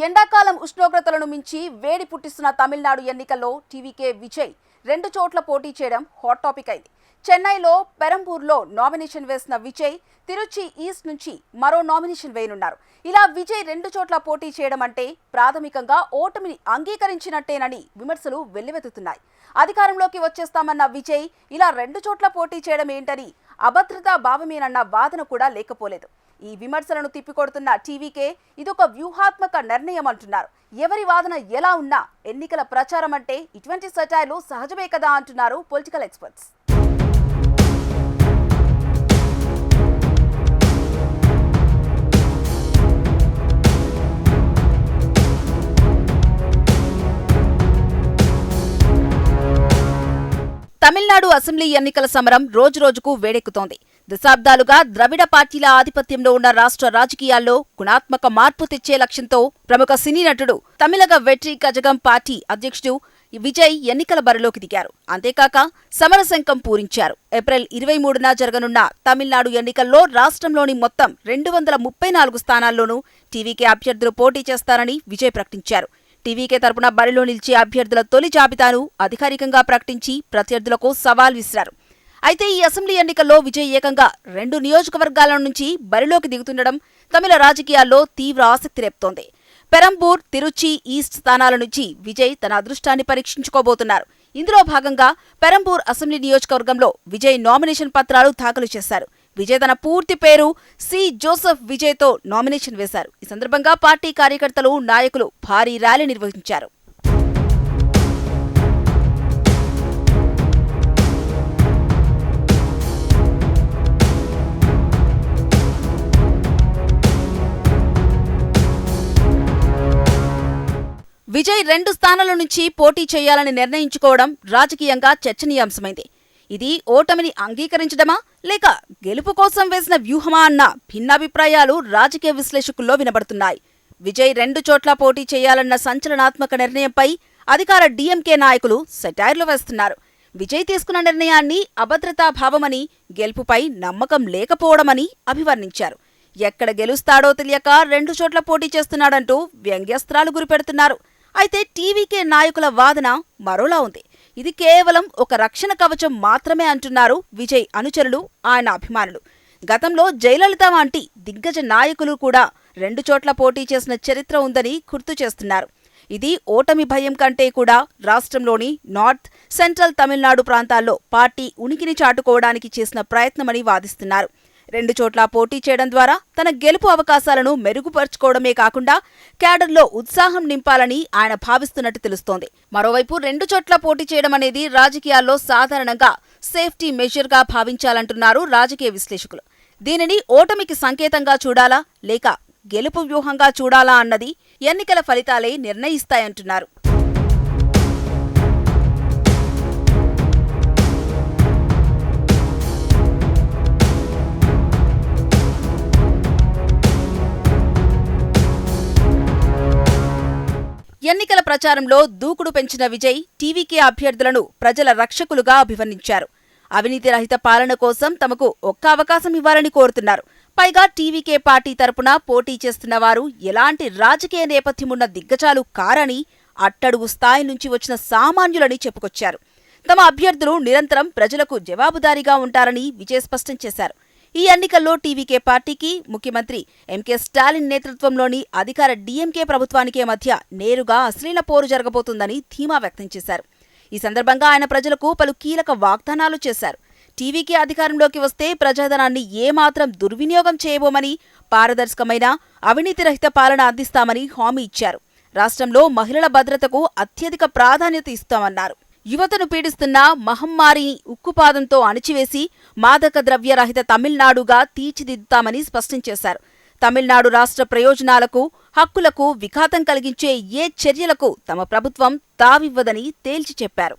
ఎండాకాలం ఉష్ణోగ్రతలను మించి వేడి పుట్టిస్తున్న తమిళనాడు ఎన్నికల్లో టీవీకే విజయ్ 2 చోట్ల పోటీ చేయడం హాట్ టాపిక్ అయింది. చెన్నైలో పెరంబూర్లో నామినేషన్ వేసిన విజయ్ తిరుచి ఈస్ట్ నుంచి మరో నామినేషన్ వేయనున్నారు. ఇలా విజయ్ 2 చోట్ల పోటీ చేయడం అంటే ప్రాథమికంగా ఓటమిని అంగీకరించినట్టేనని విమర్శలు వెల్లువెత్తుతున్నాయి. అధికారంలోకి వచ్చేస్తామన్న విజయ్ ఇలా 2 చోట్ల పోటీ చేయడం ఏంటని అభద్రతా భావమేనన్న వాదన కూడా లేకపోలేదు. ఈ విమర్శలను తిప్పికొడుతున్న టీవీకే ఇదొక వ్యూహాత్మక నిర్ణయం అంటున్నారు. ఎవరి వాదన ఎలా ఉన్నా ఎన్నికల ప్రచారం అంటే ఇటువంటి సటైర్లు సహజమే కదా అంటున్నారు పొలిటికల్ ఎక్స్పర్ట్స్. తమిళనాడు అసెంబ్లీ ఎన్నికల సమరం రోజురోజుకు వేడెక్కుతోంది. దశాబ్దాలుగా ద్రవిడ పార్టీల ఆధిపత్యంలో ఉన్న రాష్ట్ర రాజకీయాల్లో గుణాత్మక మార్పు తెచ్చే లక్ష్యంతో ప్రముఖ సినీ నటుడు తమిళగ వెట్రి కజగం పార్టీ అధ్యక్షుడు విజయ్ ఎన్నికల బరిలోకి దిగారు. అంతేకాక సమరశంఖం పూరించారు. ఏప్రిల్ 23న జరగనున్న తమిళనాడు ఎన్నికల్లో రాష్ట్రంలోని మొత్తం 234 స్థానాల్లోనూ టీవీకే అభ్యర్థులు పోటీ చేస్తారని విజయ్ ప్రకటించారు. టీవీకే తరపున బరిలో నిలిచే అభ్యర్థుల తొలి జాబితాను అధికారికంగా ప్రకటించి ప్రత్యర్థులకు సవాల్ విసిరారు. అయితే ఈ అసెంబ్లీ ఎన్నికల్లో విజయ్ ఏకంగా 2 నియోజకవర్గాల నుంచి బరిలోకి దిగుతుండడం తమిళ రాజకీయాల్లో తీవ్ర ఆసక్తి రేపుతోంది. పెరంబూర్, తిరుచి ఈస్ట్ స్థానాల నుంచి విజయ్ తన అదృష్టాన్ని పరీక్షించుకోబోతున్నారు. ఇందులో భాగంగా పెరంబూర్ అసెంబ్లీ నియోజకవర్గంలో విజయ్ నామినేషన్ పత్రాలు దాఖలు చేశారు. విజయ్ తన పూర్తి పేరు సి. జోసెఫ్ విజయ్తో నామినేషన్ వేశారు. ఈ సందర్భంగా పార్టీ కార్యకర్తలు, నాయకులు భారీ ర్యాలీ నిర్వహించారు. విజయ్ 2 స్థానాల నుంచి పోటీ చేయాలని నిర్ణయించుకోవడం రాజకీయంగా చర్చనీయాంశమైంది. ఇది ఓటమిని అంగీకరించడమా లేక గెలుపు కోసం వేసిన వ్యూహమా అన్న భిన్నాభిప్రాయాలు రాజకీయ విశ్లేషకుల్లో వినబడుతున్నాయి. విజయ్ 2 చోట్ల పోటీ చేయాలన్న సంచలనాత్మక నిర్ణయంపై అధికార డీఎంకే నాయకులు సెటైర్లు వేస్తున్నారు. విజయ్ తీసుకున్న నిర్ణయాన్ని అభద్రతాభావమని, గెలుపుపై నమ్మకం లేకపోవడమని అభివర్ణించారు. ఎక్కడ గెలుస్తాడో తెలియక 2 చోట్ల పోటీ చేస్తున్నాడంటూ వ్యంగ్యాస్త్రాలు గురిపెడుతున్నారు. అయితే టీవీకే నాయకుల వాదన మరోలా ఉంది. ఇది కేవలం ఒక రక్షణ కవచం మాత్రమే అంటున్నారు విజయ్ అనుచరులు, ఆయన అభిమానులు. గతంలో జయలలిత వంటి దిగ్గజ నాయకులు కూడా 2 చోట్ల పోటీ చేసిన చరిత్ర ఉందని గుర్తు చేస్తున్నారు. ఇది ఓటమి భయం కంటే కూడా రాష్ట్రంలోని నార్త్, సెంట్రల్ తమిళనాడు ప్రాంతాల్లో పార్టీ ఉనికిని చాటుకోవడానికి చేసిన ప్రయత్నమని వాదిస్తున్నారు. 2 చోట్ల పోటీ చేయడం ద్వారా తన గెలుపు అవకాశాలను మెరుగుపరుచుకోవడమే కాకుండా క్యాడర్లో ఉత్సాహం నింపాలని ఆయన భావిస్తున్నట్టు తెలుస్తోంది. మరోవైపు 2 చోట్ల పోటీ చేయడం అనేది రాజకీయాల్లో సాధారణంగా సేఫ్టీ మెజర్గా భావించాలంటున్నారు రాజకీయ విశ్లేషకులు. దీనిని ఓటమికి సంకేతంగా చూడాలా లేక గెలుపు వ్యూహంగా చూడాలా అన్నది ఎన్నికల ఫలితాలే నిర్ణయిస్తాయంటున్నారు. ఎన్నికల ప్రచారంలో దూకుడు పెంచిన విజయ్ టీవీకే అభ్యర్థులను ప్రజల రక్షకులుగా అభివర్ణించారు. అవినీతి రహిత పాలన కోసం తమకు ఒక్క అవకాశం ఇవ్వాలని కోరుతున్నారు. పైగా టీవీకే పార్టీ తరపున పోటీ చేస్తున్న వారు ఎలాంటి రాజకీయ నేపథ్యమున్న దిగ్గజాలు కారని, అట్టడుగు స్థాయి నుంచి వచ్చిన సామాన్యులని చెప్పుకొచ్చారు. తమ అభ్యర్థులు నిరంతరం ప్రజలకు జవాబుదారీగా ఉంటారని విజయ్ స్పష్టం చేశారు. ఈ ఎన్నికల్లో టీవీకే పార్టీకి ముఖ్యమంత్రి ఎంకే స్టాలిన్ నేతృత్వంలోని అధికార డీఎంకే ప్రభుత్వానికి మధ్య నేరుగా అశ్లీల పోరు జరగబోతుందని ధీమా వ్యక్తం చేశారు. ఈ సందర్భంగా ఆయన ప్రజలకు పలు కీలక వాగ్దానాలు చేశారు. టీవీకే అధికారంలోకి వస్తే ప్రజాధనాన్ని ఏమాత్రం దుర్వినియోగం చేయబోమని, పారదర్శకమైన అవినీతి రహిత పాలన అందిస్తామని హామీ ఇచ్చారు. రాష్ట్రంలో మహిళల భద్రతకు అత్యధిక ప్రాధాన్యత ఇస్తామన్నారు. యువతను పీడిస్తున్న మహమ్మారిని ఉక్కుపాదంతో అణిచివేసి మాదక ద్రవ్య రహిత తమిళనాడుగా తీర్చిదిద్దుతామని స్పష్టం చేశారు. తమిళనాడు రాష్ట్ర ప్రయోజనాలకు, హక్కులకు విఘాతం కలిగించే ఏ చర్యలకు తమ ప్రభుత్వం తావివ్వదని తేల్చి చెప్పారు.